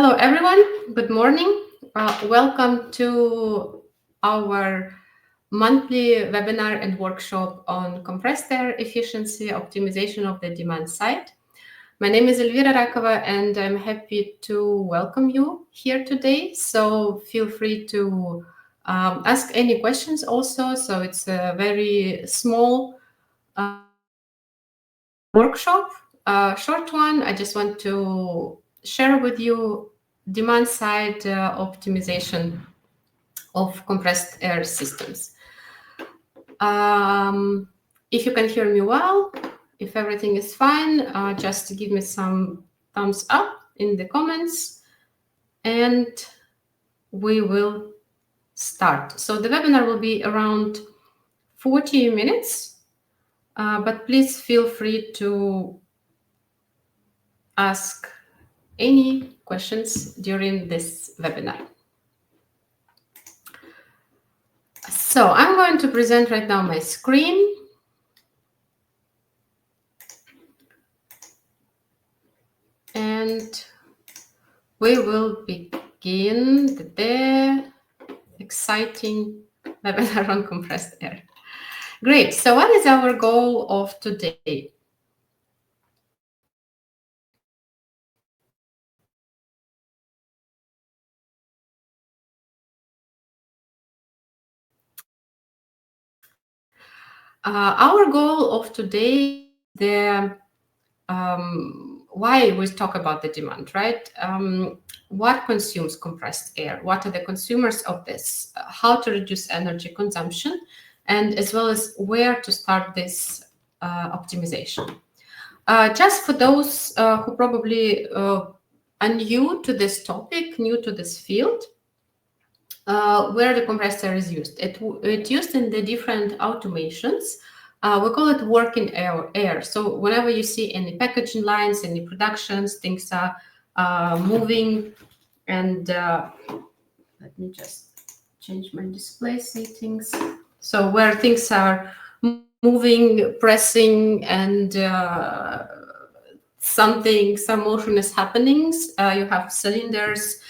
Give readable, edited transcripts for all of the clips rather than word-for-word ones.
Hello, everyone. Good morning. Welcome to our monthly webinar and workshop on compressed air efficiency optimization of the demand side. My name is Elvira Rakova, and I'm happy to welcome you here today. So feel free to ask any questions also. So it's a very small workshop, short one. I just want to share with you demand side optimization of compressed air systems. If you can hear me well, if everything is fine, just give me some thumbs up in the comments and we will start. So the webinar will be around 40 minutes, but please feel free to ask any questions during this webinar. So I'm going to present right now my screen. And we will begin the exciting webinar on compressed air. Great. So what is our goal of today? Our goal of today is why we talk about the demand, right? What consumes compressed air? What are the consumers of this? How to reduce energy consumption, and as well as where to start this optimization. Just for those who probably are new to this topic, new to this field, where the compressed air is used. It's used in the different automations. We call it working air. So whenever you see any packaging lines, any productions, things are moving. And let me just change my display settings. So where things are moving, pressing, and some motion is happening. You have cylinders,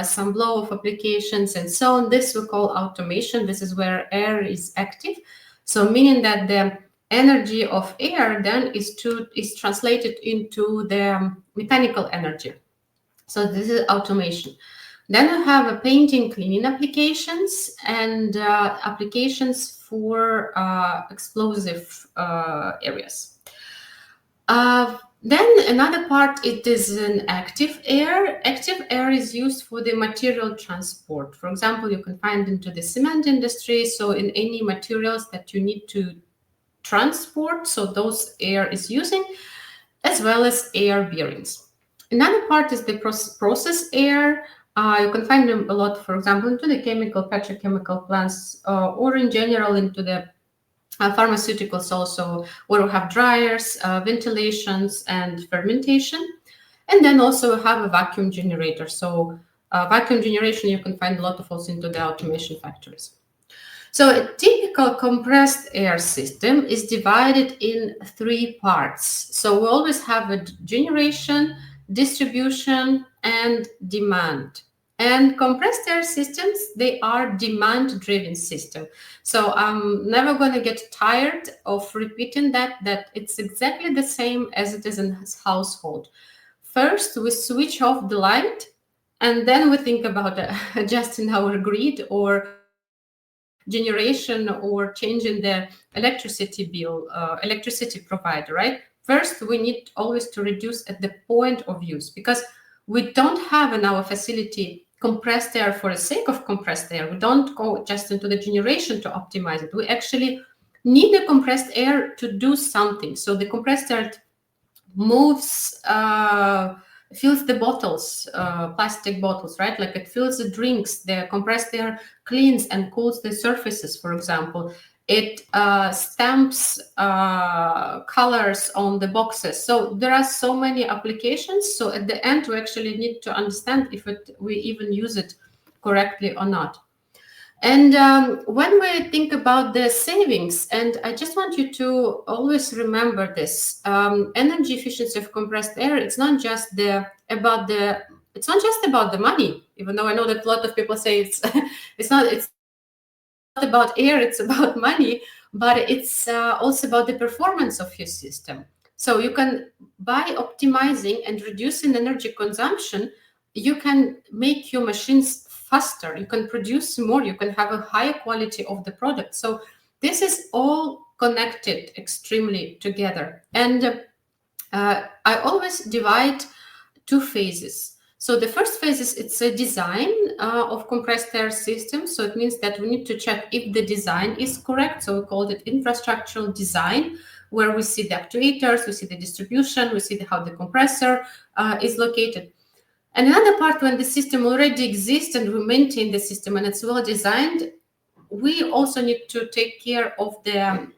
some blow-off applications, and so on. This we call automation. This is where air is active. So meaning that the energy of air then is translated into the mechanical energy. So this is automation. Then we have a painting, cleaning applications and applications for explosive areas. Then another part, it is an active air. Active air is used for the material transport. For example, you can find into the cement industry. So in any materials that you need to transport, so those air is using, as well as air bearings. Another part is the process air. You can find them a lot, for example, into the chemical, petrochemical plants, or in general into the pharmaceuticals also, where we have dryers, ventilations, and fermentation. And then also we have a vacuum generator. So vacuum generation, you can find a lot of also into the automation factories. So a typical compressed air system is divided in 3 parts. So we always have a generation, distribution, and demand. And compressed air systems, they are demand-driven system. So I'm never going to get tired of repeating that it's exactly the same as it is in his household. First, we switch off the light, and then we think about adjusting our grid or generation or changing the electricity bill, electricity provider, right? First, we need always to reduce at the point of use, because we don't have in our facility compressed air for the sake of compressed air. We don't go just into the generation to optimize it. We actually need the compressed air to do something. So the compressed air moves, fills the bottles, plastic bottles, right? Like it fills the drinks. The compressed air cleans and cools the surfaces, for example. It stamps colors on the boxes. So there are so many applications. So at the end, we actually need to understand if we even use it correctly or not. And when we think about the savings, and I just want you to always remember this, energy efficiency of compressed air, it's not just about the it's not just about the money, even though I know that a lot of people say it's not about air, it's about money, but it's also about the performance of your system. So you can, by optimizing and reducing energy consumption, you can make your machines faster, you can produce more, you can have a higher quality of the product. So this is all connected extremely together. And I always divide two phases. So the first phase is it's a design of compressed air system. So it means that we need to check if the design is correct. So we call it infrastructural design, where we see the actuators, we see the distribution, we see how the compressor is located. And another part, when the system already exists and we maintain the system and it's well designed, we also need to take care of the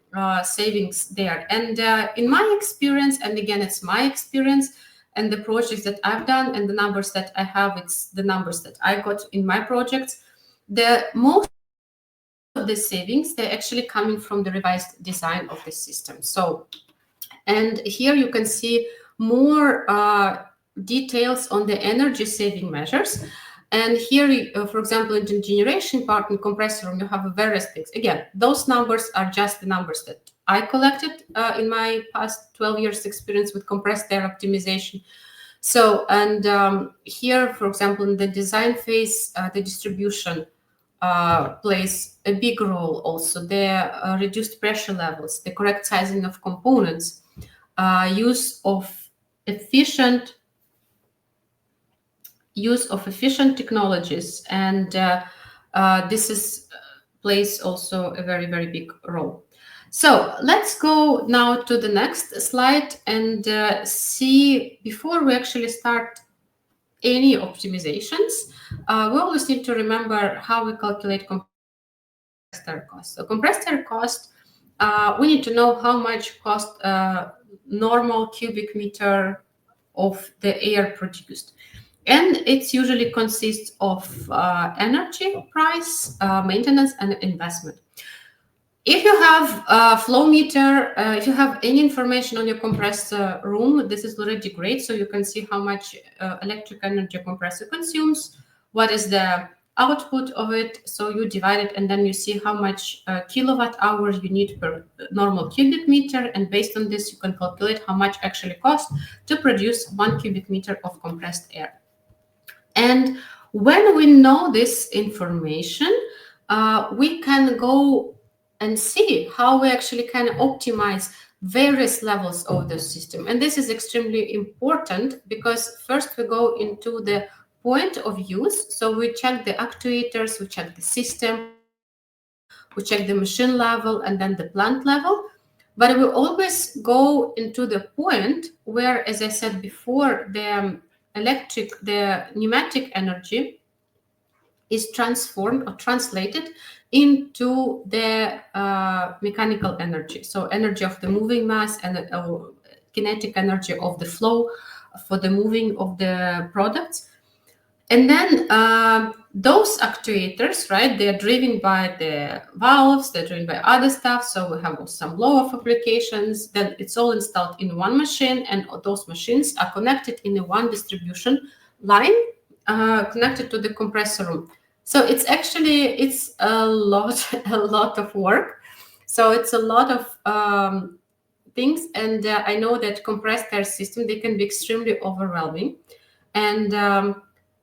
savings there. And in my experience, and again, it's my experience, and the projects that I've done and the numbers that I have, it's the numbers that I got in my projects. The most of the savings, they're actually coming from the revised design of the system. So, and here you can see more details on the energy saving measures. And here, for example, in the generation part in compressor room, you have various things. Again, those numbers are just the numbers that I collected in my past 12 years experience with compressed air optimization. So, and here, for example, in the design phase, the distribution plays a big role also. The reduced pressure levels, the correct sizing of components, use of efficient technologies, and this is plays also a very, very big role. So let's go now to the next slide and see, before we actually start any optimizations, we always need to remember how we calculate compressed air cost. So compressed air cost, we need to know how much cost normal cubic meter of the air produced. And it usually consists of energy price, maintenance, and investment. If you have a flow meter, if you have any information on your compressor room, this is already great. So you can see how much electric energy compressor consumes, what is the output of it. So you divide it, and then you see how much kilowatt hours you need per normal cubic meter. And based on this, you can calculate how much actually costs to produce 1 cubic meter of compressed air. And when we know this information, we can go and see how we actually can optimize various levels of the system. And this is extremely important, because first we go into the point of use. So we check the actuators, we check the system, we check the machine level, and then the plant level. But we always go into the point where, as I said before, the pneumatic energy is transformed or translated into the mechanical energy. So energy of the moving mass and kinetic energy of the flow for the moving of the products. And then those actuators, right, they're driven by the valves, they're driven by other stuff. So we have some blow-off applications. Then it's all installed in one machine, and those machines are connected in one distribution line connected to the compressor room. So it's a lot of work. So it's a lot of things. And I know that compressed air system, they can be extremely overwhelming. And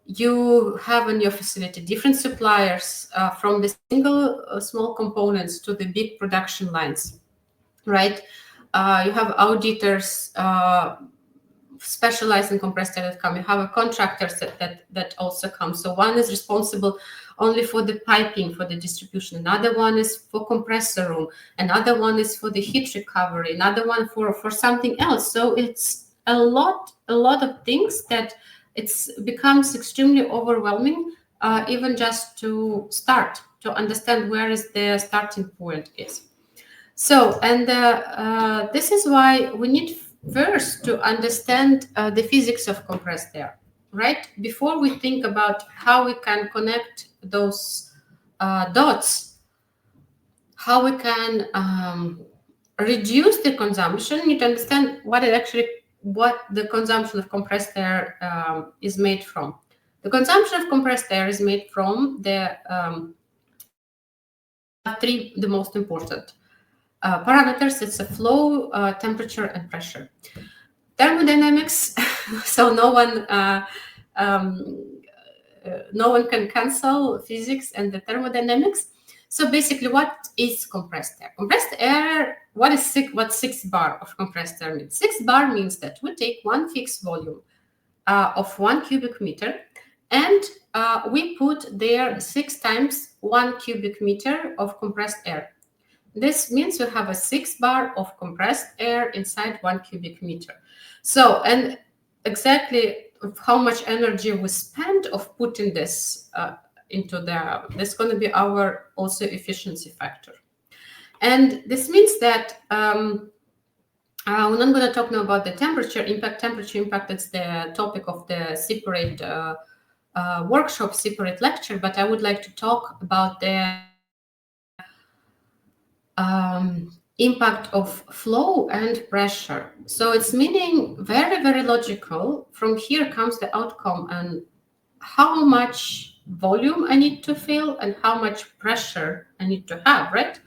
you have in your facility different suppliers from the single small components to the big production lines, right? You have auditors specialized in compressed air that come. You have contractors that also come. So one is responsible only for the piping, for the distribution. Another one is for compressor room. Another one is for the heat recovery. Another one for something else. So it's a lot of things that it becomes extremely overwhelming, even just to start to understand where is the starting point is. So, and this is why we need first to understand the physics of compressed air, right? Before we think about how we can connect those dots, how we can reduce the consumption, you need to understand what the consumption of compressed air is made from. The consumption of compressed air is made from the three, the most important parameters. It's a flow, temperature, and pressure. Thermodynamics, so no one can cancel physics and the thermodynamics. So basically, what is compressed air? Compressed air, what's 6 bar of compressed air means? 6 bar means that we take one fixed volume of 1 cubic meter, and we put there 6 times 1 cubic meter of compressed air. This means you have a 6 bar of compressed air inside 1 cubic meter. So, and exactly how much energy we spend of putting this into that's going to be our also efficiency factor. And this means that we're not going to talk now about the temperature impact. Temperature impact is the topic of the separate workshop, separate lecture, but I would like to talk about the impact of flow and pressure. So it's meaning very, very logical. From here comes the outcome and how much volume I need to fill and how much pressure I need to have, right?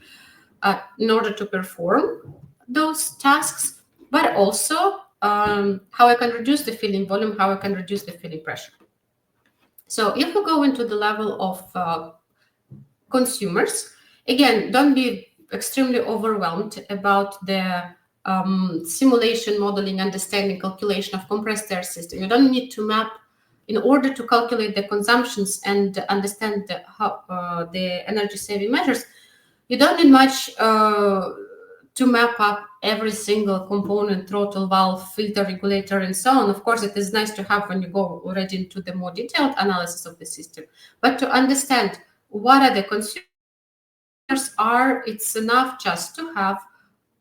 In order to perform those tasks, but also how I can reduce the filling volume, how I can reduce the filling pressure. So if we go into the level of consumers, again, don't be extremely overwhelmed about the simulation, modeling, understanding, calculation of compressed air system. You don't need to map in order to calculate the consumptions and understand the energy saving measures. You don't need much to map up every single component, throttle, valve, filter, regulator, and so on. Of course, it is nice to have when you go already into the more detailed analysis of the system. But to understand what are the consumers are, it's enough just to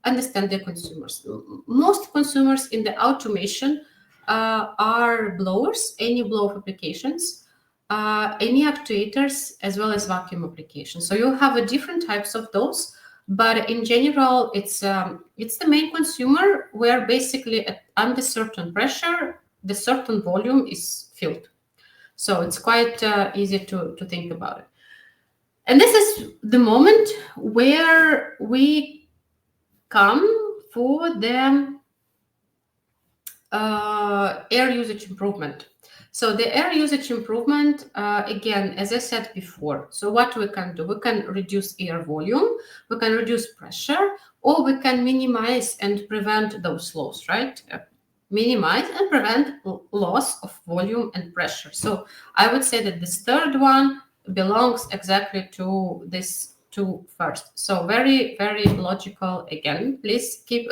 understand the consumers. Most consumers in the automation are blowers, any blow applications, any actuators, as well as vacuum applications. So you have a different types of those, but in general, it's the main consumer where basically under certain pressure, the certain volume is filled. So it's quite easy to think about it. And this is the moment where we come for the air usage improvement. So the air usage improvement, again, as I said before, so what we can do, we can reduce air volume, we can reduce pressure, or we can minimize and prevent those loss, right? Minimize and prevent loss of volume and pressure. So I would say that this third one belongs exactly to this two first. So very, very logical. Again, please keep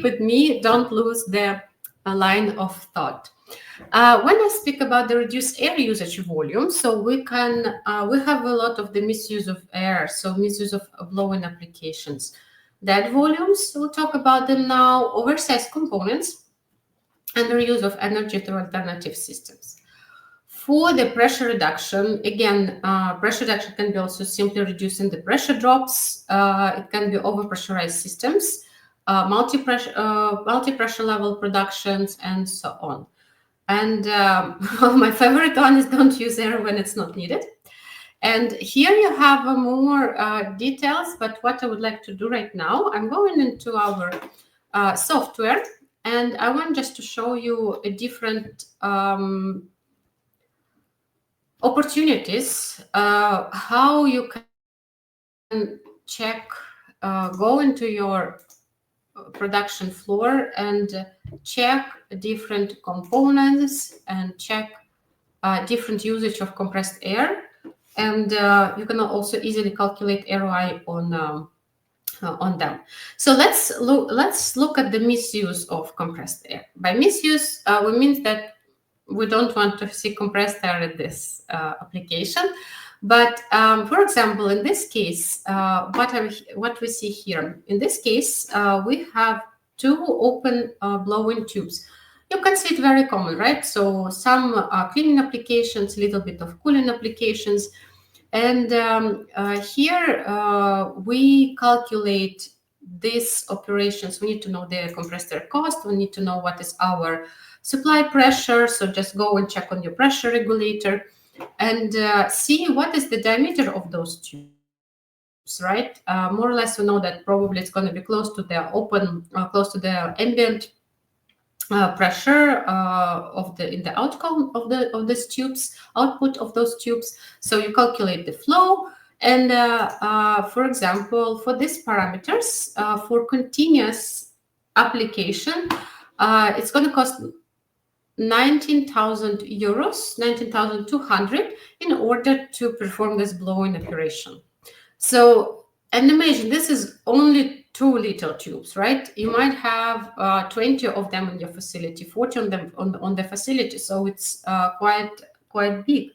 with me. Don't lose the line of thought. When I speak about the reduced air usage volume, so we have a lot of the misuse of air, so misuse of blowing applications. That volumes, we'll talk about them now. Oversized components and the reuse of energy through alternative systems. For the pressure reduction, again, pressure reduction can be also simply reducing the pressure drops. It can be overpressurized systems, multi-pressure level productions, and so on. And my favorite one is don't use air when it's not needed. And here you have more details, but what I would like to do right now, I'm going into our software, and I want just to show you a different opportunities, how you can check, go into your production floor and check different components and check different usage of compressed air. And you can also easily calculate ROI on them. So let's look at the misuse of compressed air. By misuse, we mean that we don't want to see compressed air in this application. But for example, in this case, what we see here, in this case, we have two open blowing tubes. You can see it very common, right? So some cleaning applications, a little bit of cooling applications. And here we calculate these operations. We need to know the compressed air cost. We need to know what is our supply pressure. So just go and check on your pressure regulator and see what is the diameter of those tubes, right? More or less, we know that probably it's going to be close to the close to the ambient pressure in the outcome of these tubes, output of those tubes. So you calculate the flow, and for example, for these parameters, for continuous application, it's going to cost 19,000 euros, 19,200 in order to perform this blowing operation. So, and imagine this is only 2-liter tubes, right? You might have 20 of them in your facility, 40 on them on the facility. So it's quite big.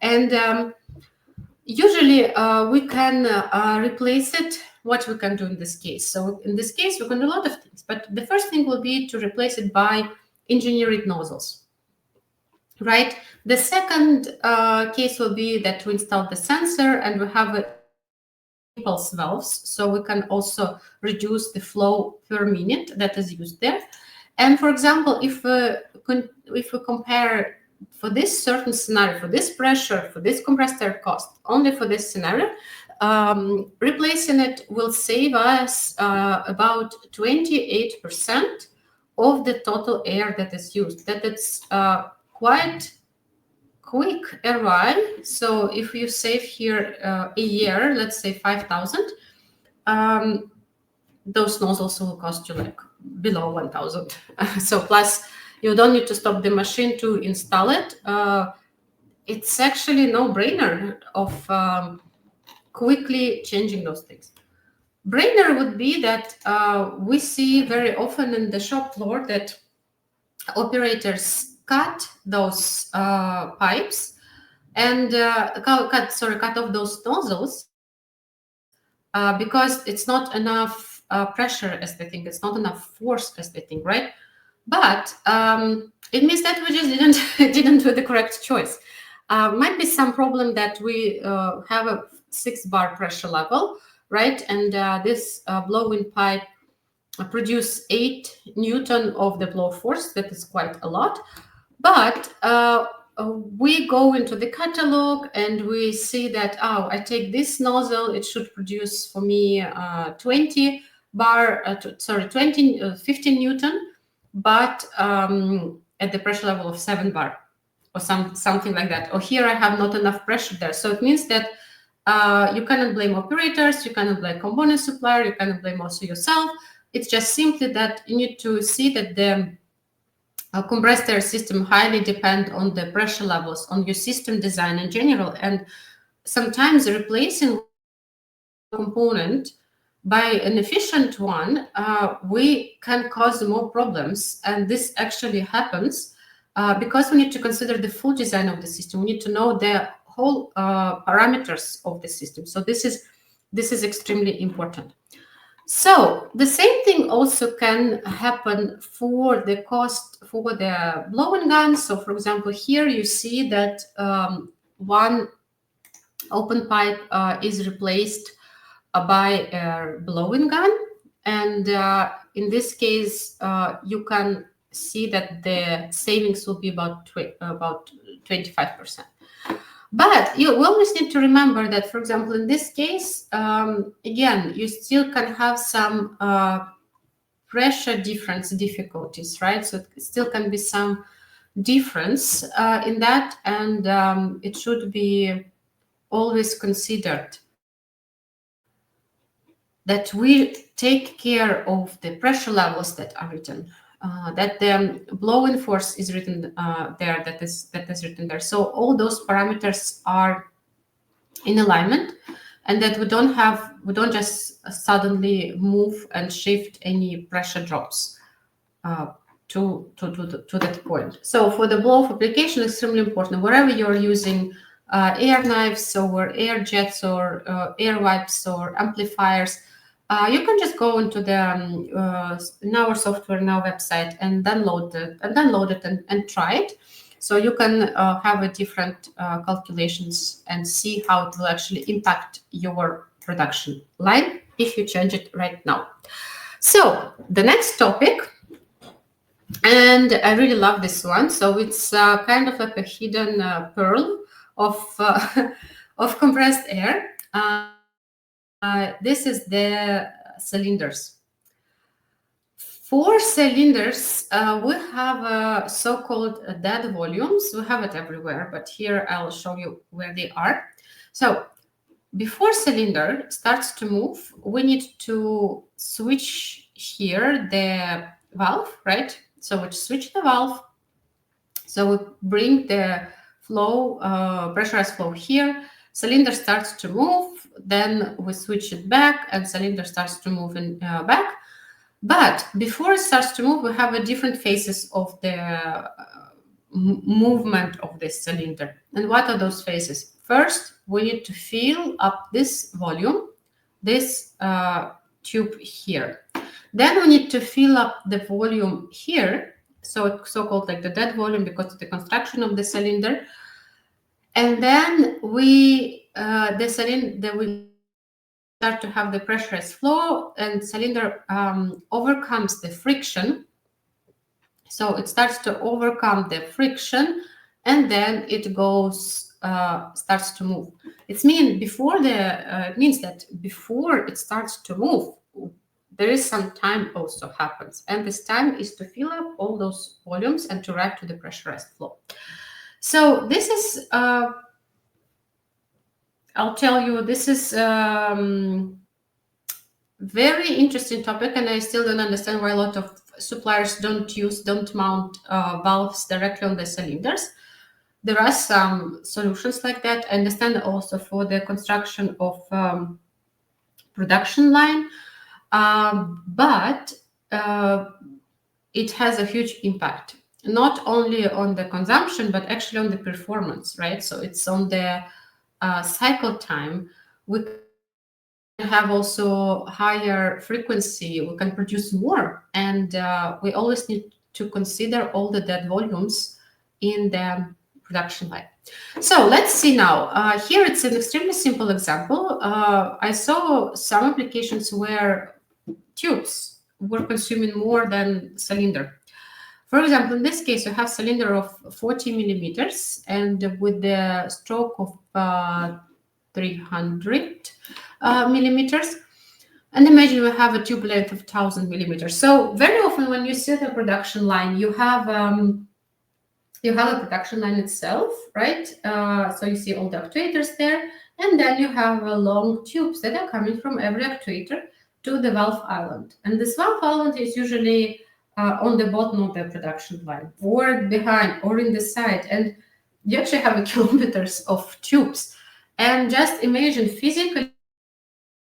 And usually we can replace it. What we can do in this case? So in this case, we can do a lot of things. But the first thing will be to replace it by engineered nozzles, right? The second case will be that we install the sensor and we have a impulse valves, so we can also reduce the flow per minute that is used there. And for example, if we compare for this certain scenario, for this pressure, for this compressed air cost, only for this scenario, replacing it will save us about 28% of the total air that is used. That it's quite quick ROI. So if you save here a year, let's say 5,000, those nozzles will cost you like below 1,000. So plus you don't need to stop the machine to install it. It's actually no-brainer of quickly changing those things. Brainer would be that we see very often in the shop floor that operators cut those pipes and cut off those nozzles because it's not enough pressure as they think, it's not enough force as they think, right? But it means that we just didn't do the correct choice. Might be some problem that we have a 6-bar pressure level, right? And this blowing pipe produce 8 Newton of the blow force. That is quite a lot. But we go into the catalog and we see that, oh, I take this nozzle, it should produce for me 15 Newton, but at the pressure level of 7 bar or something like that. Or here I have not enough pressure there. So it means that you cannot blame operators, you cannot blame component supplier, you cannot blame also yourself. It's just simply that you need to see that the compressed air system highly depend on the pressure levels, on your system design in general. And sometimes replacing component by an efficient one, we can cause more problems. And this actually happens because we need to consider the full design of the system. We need to know the whole parameters of the system. So this is extremely important. So the same thing also can happen for the cost for the blowing gun. So for example, here you see that one open pipe is replaced by a blowing gun. And in this case, you can see that the savings will be about 25%. But you always need to remember that, for example, in this case, again, you still can have some pressure difference difficulties, right? So it still can be some difference in that, and it should be always considered that we take care of the pressure levels that are written. That the blowing force is written there, that is written there. So all those parameters are in alignment, and that we don't just suddenly move and shift any pressure drops to that point. So for the blow-off application, extremely important. Wherever you're using air knives or air jets or air wipes or amplifiers, you can just go into the in our software, in our website, and download it and try it. So you can have a different calculations and see how it will actually impact your production line if you change it right now. So the next topic And I really love this one. So it's kind of like a hidden pearl of of compressed air. This is the cylinders. For cylinders, we have so-called dead volumes. We have it everywhere, but here I'll show you where they are. So before cylinder starts to move, we need to switch here the valve, right? So we switch the valve. So we bring the flow, pressurized flow here. Cylinder starts to move, then we switch it back, and cylinder starts to move in back. But before it starts to move, we have a different phases of the movement of this cylinder. And what are those phases? First, we need to fill up this volume, this tube here. Then we need to fill up the volume here, so-called like the dead volume because of the construction of the cylinder. And then the cylinder will start to have the pressurized flow, and cylinder overcomes the friction. So it starts to overcome the friction, and then it goes starts to move. It means that before it starts to move, there is some time also happens, and this time is to fill up all those volumes and to arrive to the pressurized flow. So this is I'll tell you, this is very interesting topic, and I still don't understand why a lot of suppliers don't mount valves directly on the cylinders. There are some solutions like that. I understand also for the construction of production line, but it has a huge impact, not only on the consumption, but actually on the performance, right? So it's on the cycle time. We have also higher frequency, we can produce more, and we always need to consider all the dead volumes in the production line. So let's see now. Here it's an extremely simple example. I saw some applications where tubes were consuming more than cylinder. For example, in this case, you have cylinder of 40 millimeters, and with the stroke of 300 millimeters, and imagine we have a tube length of 1000 millimeters. So very often when you see the production line, you have a production line itself, right? So you see all the actuators there, and then you have long tubes that are coming from every actuator to the valve island. And this valve island is usually on the bottom of the production line, or behind, or in the side, and you actually have kilometers of tubes. And just imagine physically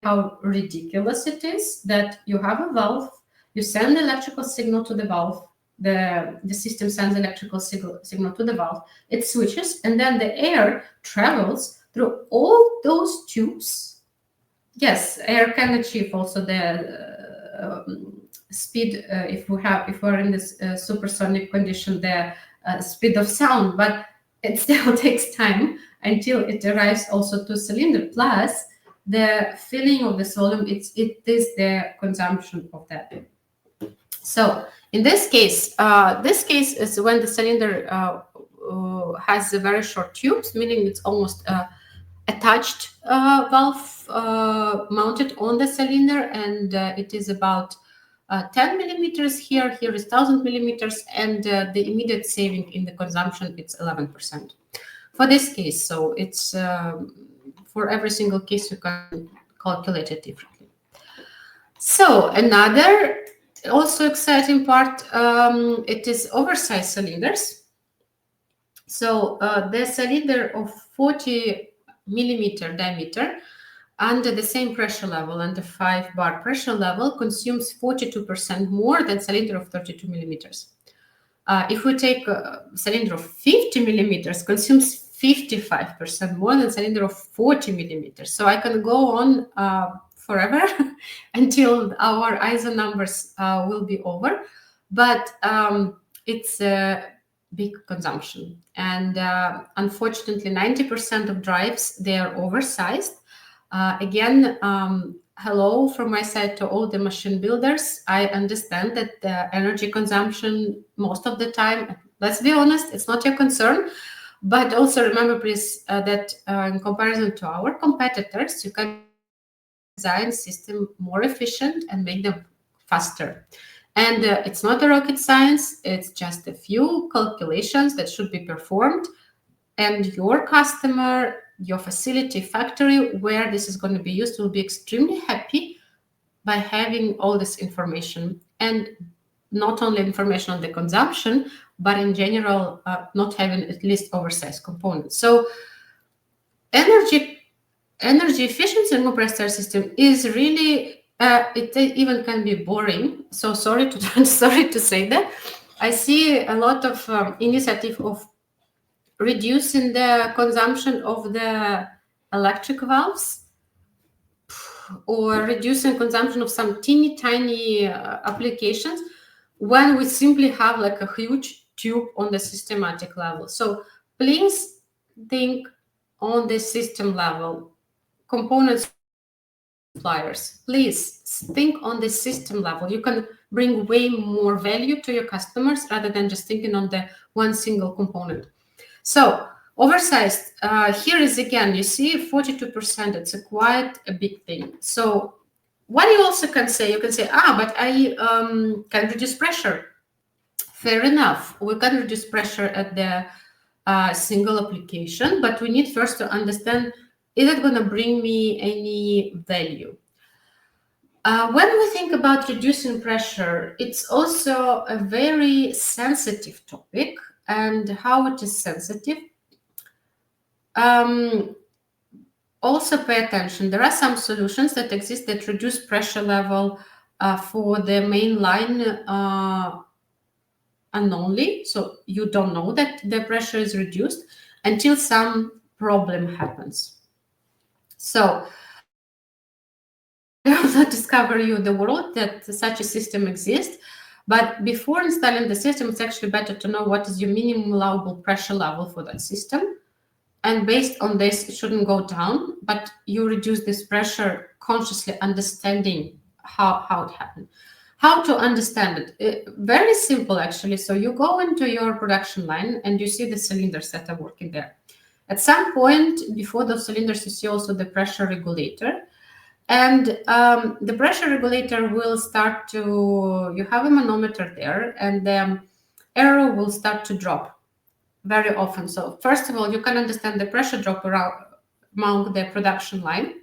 how ridiculous it is that you have a valve, you send the electrical signal to the valve, the system sends electrical signal to the valve, it switches, and then the air travels through all those tubes. Yes, air can achieve also the speed if we're in this supersonic condition, the speed of sound, but it still takes time until it arrives also to cylinder. Plus the filling of this volume, it is the consumption of that. So in this case is when the cylinder has a very short tubes, meaning it's almost attached valve mounted on the cylinder, and it is about 10 millimeters here. Here is 1000 millimeters, and the immediate saving in the consumption, it's 11% for this case. So it's for every single case you can calculate it differently. So another also exciting part, it is oversized cylinders. So the cylinder of 40 millimeter diameter under the same pressure level, under 5 bar pressure level, consumes 42% more than cylinder of 32 millimeters. If we take a cylinder of 50 millimeters, consumes 55% more than cylinder of 40 millimeters. So I can go on forever until our ISO numbers will be over. But it's a big consumption. And unfortunately, 90% of drives, they are oversized. Again, hello from my side to all the machine builders. I understand that the energy consumption most of the time, let's be honest, it's not your concern. But also remember, please, that in comparison to our competitors, you can design system more efficient and make them faster. And it's not a rocket science. It's just a few calculations that should be performed. And your customer, your facility, factory where this is going to be used will be extremely happy by having all this information. And not only information on the consumption, but in general, not having at least oversized components. So energy efficiency in compressed air system is really, it even can be boring. So sorry to sorry to say that. I see a lot of initiative of reducing the consumption of the electric valves, or reducing consumption of some teeny tiny applications, when we simply have like a huge tube on the systematic level. So please think on the system level. Components suppliers, please think on the system level. You can bring way more value to your customers rather than just thinking on the one single component. So oversized, here is again, you see 42%, it's quite a big thing. So what you also can say, you can say, but I can reduce pressure. Fair enough, we can reduce pressure at the single application, but we need first to understand, is it going to bring me any value? When we think about reducing pressure, it's also a very sensitive topic. And how it is sensitive, also pay attention. There are some solutions that exist that reduce pressure level for the main line unknowingly. So you don't know that the pressure is reduced until some problem happens. So I will not discover you the world that such a system exists. But before installing the system, it's actually better to know what is your minimum allowable pressure level for that system. And based on this, it shouldn't go down, but you reduce this pressure consciously understanding how it happened. How to understand it? Very simple, actually. So you go into your production line and you see the cylinders that are working there. At some point before those cylinders, you see also the pressure regulator. And the pressure regulator will start to, you have a manometer there, and the arrow will start to drop very often. So first of all, you can understand the pressure drop among the production line.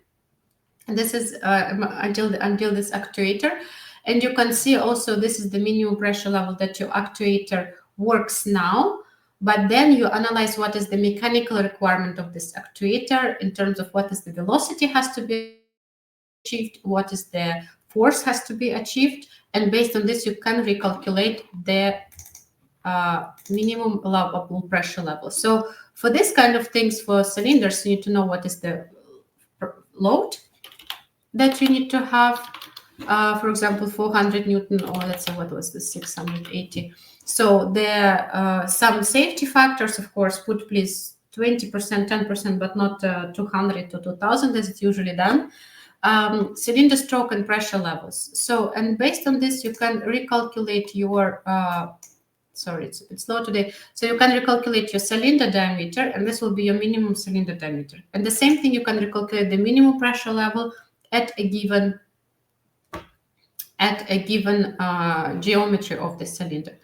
And this is until this actuator. And you can see also this is the minimum pressure level that your actuator works now. But then you analyze what is the mechanical requirement of this actuator in terms of what is the velocity has to be achieved, what is the force has to be achieved. And based on this, you can recalculate the minimum allowable pressure level. So for this kind of things, for cylinders, you need to know what is the load that you need to have. For example, 400 Newton, or let's say, what was this, 680. So there are some safety factors, of course, put please 20%, 10%, but not 200 to 2000 as it's usually done. Cylinder stroke and pressure levels. So, and based on this, you can recalculate your, sorry, it's slow today. So you can recalculate your cylinder diameter, and this will be your minimum cylinder diameter. And the same thing, you can recalculate the minimum pressure level at a given geometry of the cylinder.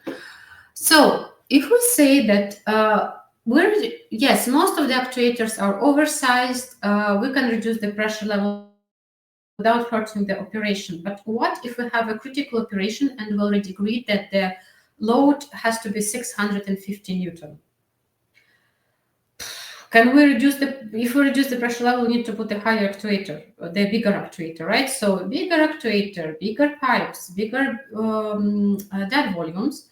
So if we say that yes, most of the actuators are oversized, we can reduce the pressure level without hurting the operation. But what if we have a critical operation and we already agreed that the load has to be 650 Newton? Can we reduce if we reduce the pressure level, we need to put a higher actuator, the bigger actuator, right? So bigger actuator, bigger pipes, bigger dead volumes.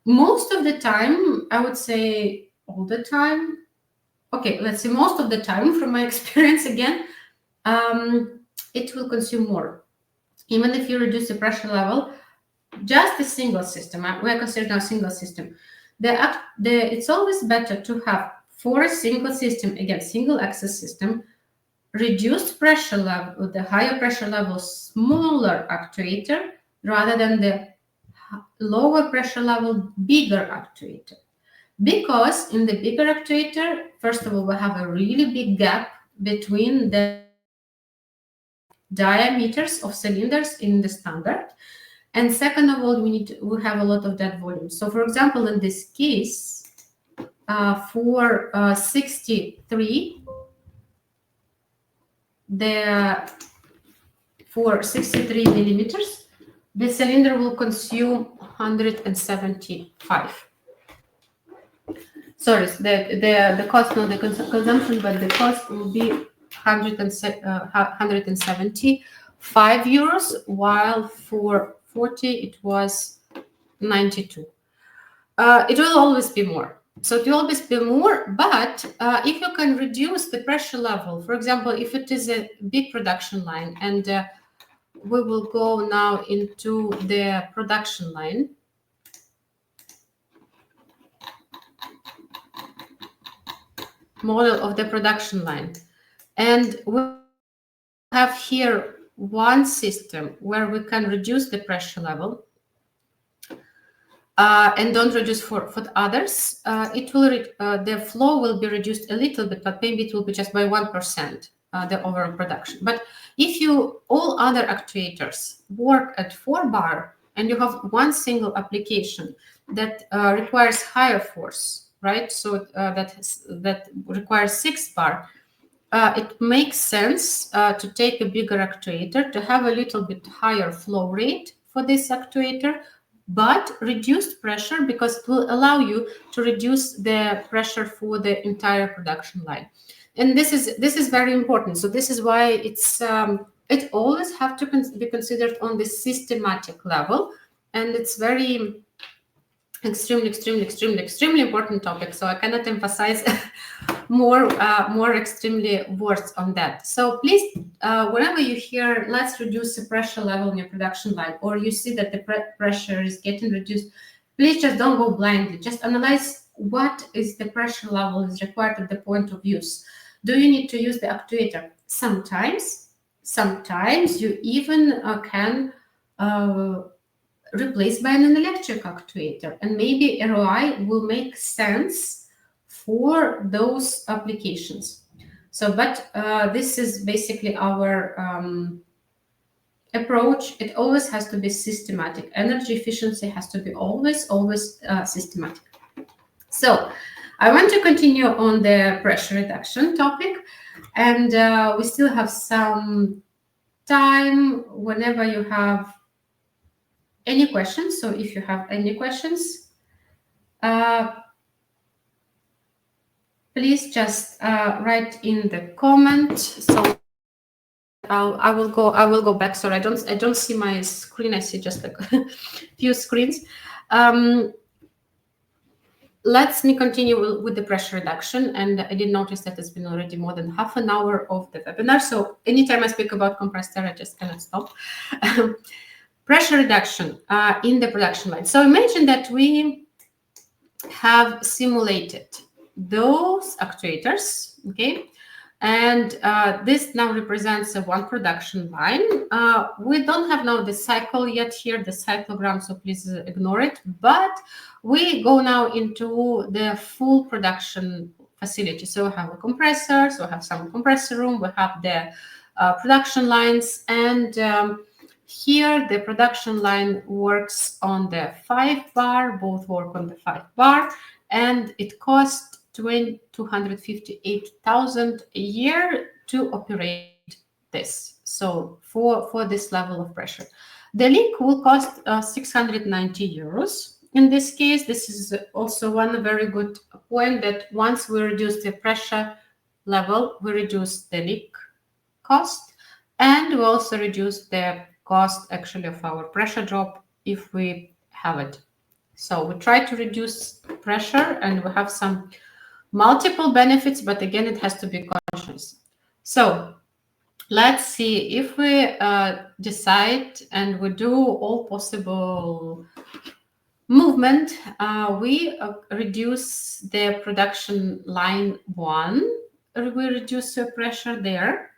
Most of the time, I would say all the time, okay, let's say most of the time from my experience again, it will consume more. Even if you reduce the pressure level, just a single system, we are considering now single system. It's always better to have, for a single system, again, single access system, reduced pressure level, the higher pressure level, smaller actuator, rather than the lower pressure level, bigger actuator. Because in the bigger actuator, first of all, we have a really big gap between the diameters of cylinders in the standard. And second of all, we have a lot of that volume. So for example, in this case, for 63, for 63 millimeters, the cylinder will consume 175. Sorry, the cost, not the consumption, but the cost will be 175 euros, while for 40 it was 92. It will always be more. So it will always be more, but if you can reduce the pressure level, for example, if it is a big production line, and we will go now into the production line. Model of the production line. And we have here one system where we can reduce the pressure level and don't reduce for others. The flow will be reduced a little bit, but maybe it will be just by 1%, the overall production. But if all other actuators work at 4 bar and you have one single application that requires higher force, right? So that requires 6 bar. It makes sense to take a bigger actuator, to have a little bit higher flow rate for this actuator, but reduced pressure, because it will allow you to reduce the pressure for the entire production line. And this is very important. So this is why it always have to be considered on the systematic level, and it's very extremely important topic. So I cannot emphasize more extremely words on that. So please, whenever you hear let's reduce the pressure level in your production line, or you see that the pressure is getting reduced, please just don't go blindly. Just analyze what is the pressure level is required at the point of use. Do you need to use the actuator? Sometimes you even can replaced by an electric actuator, and maybe ROI will make sense for those applications. So, but this is basically our approach. It always has to be systematic. Energy efficiency has to be always systematic. So I want to continue on the pressure reduction topic, and we still have some time whenever you have any questions. So if you have any questions, please just write in the comment. So I will go back. Sorry, I don't see my screen. I see just like a few screens. Let me continue with the pressure reduction. And I did notice that it's been already more than half an hour of the webinar. So anytime I speak about compressed air, I just cannot stop. Pressure reduction in the production line. So imagine that we have simulated those actuators, okay? And this now represents one production line. We don't have now the cycle yet here, the cyclogram, so please ignore it. But we go now into the full production facility. So we have a compressor, so we have some compressor room, we have the production lines, and here the production line works on the 5 bar, both work on the 5 bar, and it costs 258,000 a year to operate this. So for this level of pressure, the leak will cost 690 euros. In this case, this is also one very good point, that once we reduce the pressure level, we reduce the leak cost, and we also reduce the cost actually of our pressure drop if we have it. So we try to reduce pressure, and we have some multiple benefits, but again, it has to be conscious. So let's see if we decide and we do all possible movement. We reduce the production line 1. We reduce the pressure there.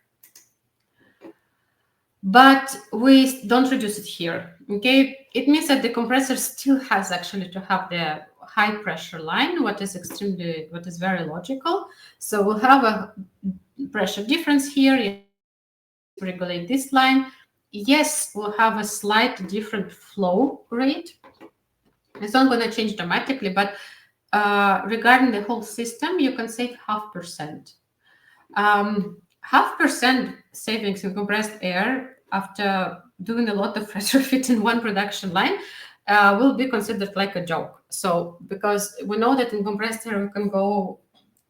but we don't reduce it here. Okay, it means that the compressor still has actually to have the high pressure line, what is very logical. So we'll have a pressure difference here. Yes, regulate this line. Yes, we'll have a slight different flow rate. It's not going to change dramatically, but regarding the whole system, you can save 0.5%. 0.5% savings in compressed air after doing a lot of retrofit in one production line will be considered like a joke. So because we know that in compressed air we can go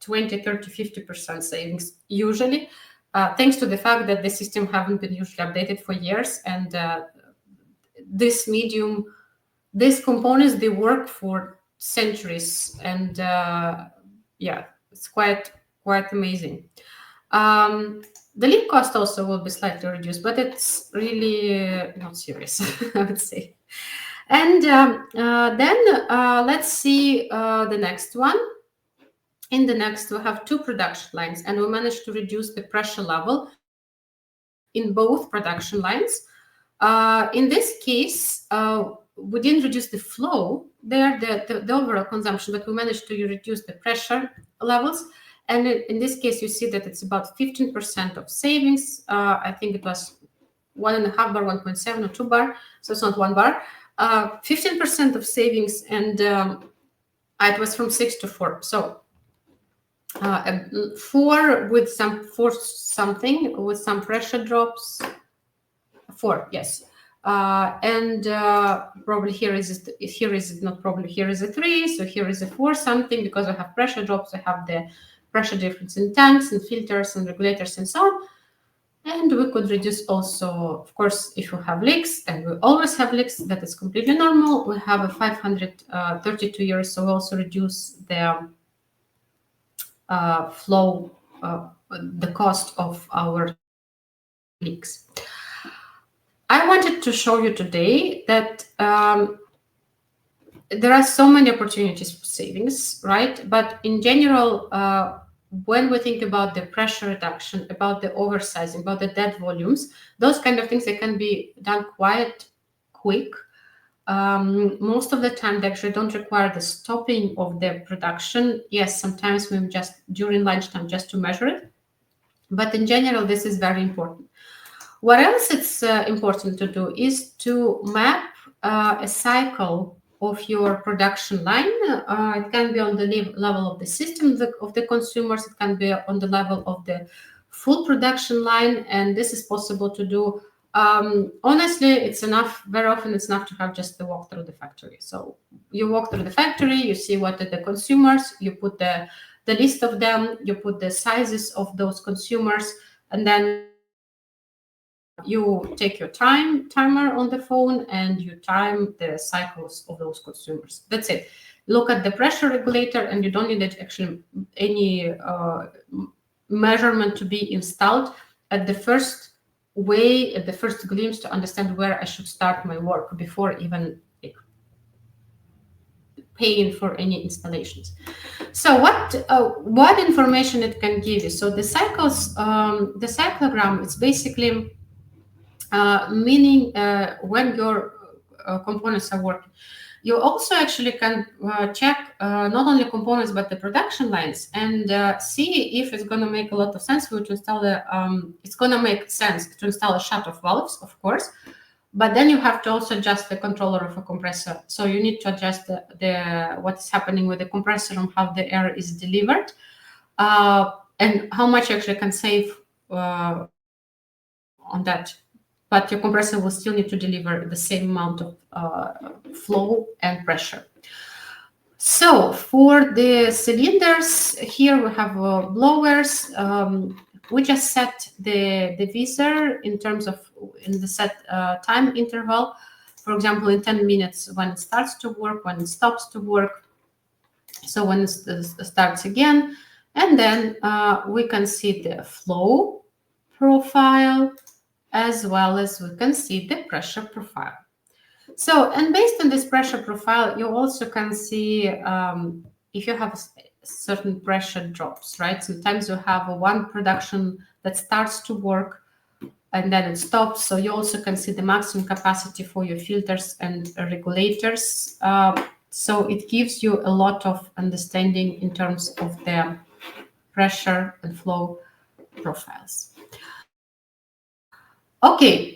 20, 30, 50% savings usually, thanks to the fact that the system haven't been usually updated for years, and these components, they work for centuries, and yeah, it's quite amazing. The leak cost also will be slightly reduced, but it's really not serious, I would say. And then let's see the next one. In the next, we have 2 production lines, and we managed to reduce the pressure level in both production lines. In this case, we didn't reduce the flow there, the overall consumption, but we managed to reduce the pressure levels. And in this case, you see that it's about 15% of savings. I think it was 1.5 bar, 1.7 or 2 bar, so it's not 1 bar. 15% of savings, and it was from 6 to 4. So 4 with something with some pressure drops. 4, yes. And probably here is a 3, so here is a 4 something, because I have pressure drops, I have the pressure difference in tanks and filters and regulators and so on. And we could reduce also, of course, if you have leaks, and we always have leaks, that is completely normal. We have a 532 euros, so we also reduce the flow, the cost of our leaks. I wanted to show you today that there are so many opportunities for savings, right? But in general, when we think about the pressure reduction, about the oversizing, about the dead volumes, those kind of things, they can be done quite quick. Most of the time, they actually don't require the stopping of the production. Yes, sometimes we just during lunchtime just to measure it. But in general, this is very important. What else it's important to do is to map a cycle of your production line. It can be on the level of the system of the consumers. It can be on the level of the full production line, and this is possible to do. Honestly, it's enough. Very often, it's enough to have just the walk through the factory. So you walk through the factory, you see what are the consumers, you put the list of them, you put the sizes of those consumers, and then you take your timer on the phone and you time the cycles of those consumers. That's it. Look at the pressure regulator, and you don't need actually any measurement to be installed at the first glimpse to understand where I should start my work before even paying for any installations. So what information it can give you? So the cyclogram, it's basically meaning when your components are working. You also actually can check not only components but the production lines, and see if it's going to make a lot of sense for you to install it's going to make sense to install a shut-off valves, of course, but then you have to also adjust the controller of a compressor. So you need to adjust the what's happening with the compressor and how the air is delivered, and how much you actually can save on that. But your compressor will still need to deliver the same amount of flow and pressure. So for the cylinders, here we have blowers. We just set the visor in terms of in the set time interval. For example, in 10 minutes when it starts to work, when it stops to work. So when it starts again, and then we can see the flow profile, as well as we can see the pressure profile. So, and based on this pressure profile, you also can see if you have certain pressure drops, right? Sometimes you have one production that starts to work and then it stops. So you also can see the maximum capacity for your filters and regulators. So it gives you a lot of understanding in terms of the pressure and flow profiles. Okay,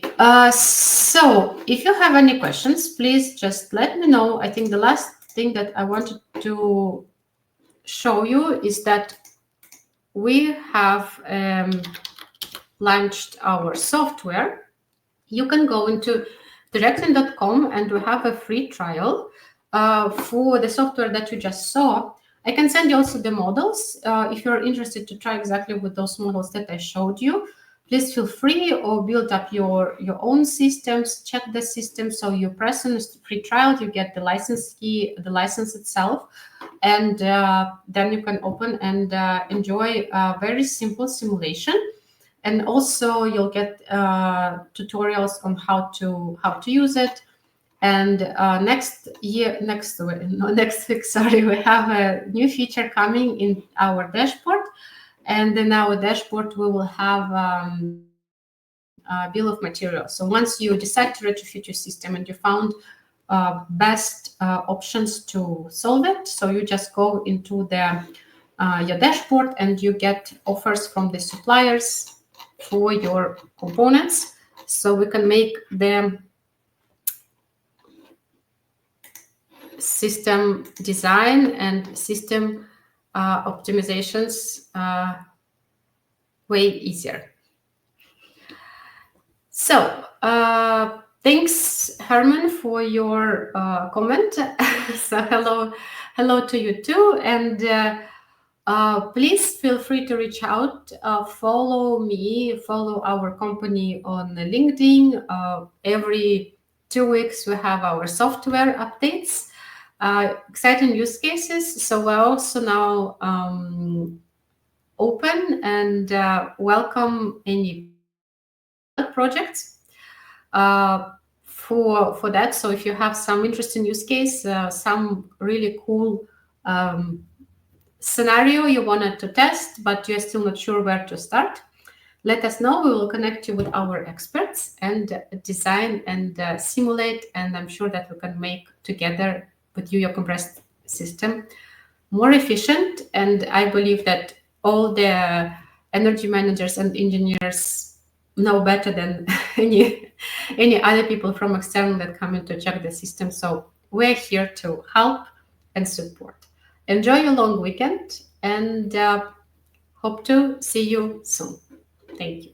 so if you have any questions, please just let me know. I think the last thing that I wanted to show you is that we have launched our software. You can go into Direktin.com and we have a free trial for the software that you just saw. I can send you also the models if you're interested to try exactly with those models that I showed you. Please feel free or build up your own systems, check the system. So you press on the free trial, you get the license key, the license itself, and then you can open and enjoy a very simple simulation. And also you'll get tutorials on how to use it. And next week, sorry, we have a new feature coming in our dashboard. And in our dashboard, we will have a bill of materials. So once you decide to retrofit your system and you found best options to solve it, so you just go into the your dashboard and you get offers from the suppliers for your components. So we can make the system design and system optimizations way easier. So thanks, Herman, for your comment. So hello to you too, and please feel free to reach out. Follow me, follow our company on LinkedIn. Every 2 weeks we have our software updates. Exciting use cases. So we're also now open and welcome any projects for that. So if you have some interesting use case, some really cool scenario you wanted to test, but you're still not sure where to start, let us know. We will connect you with our experts and design and simulate. And I'm sure that we can make together with you your compressed system more efficient. And I believe that all the energy managers and engineers know better than any other people from external that come in to check the system. So we're here to help and support. Enjoy your long weekend and hope to see you soon. Thank you.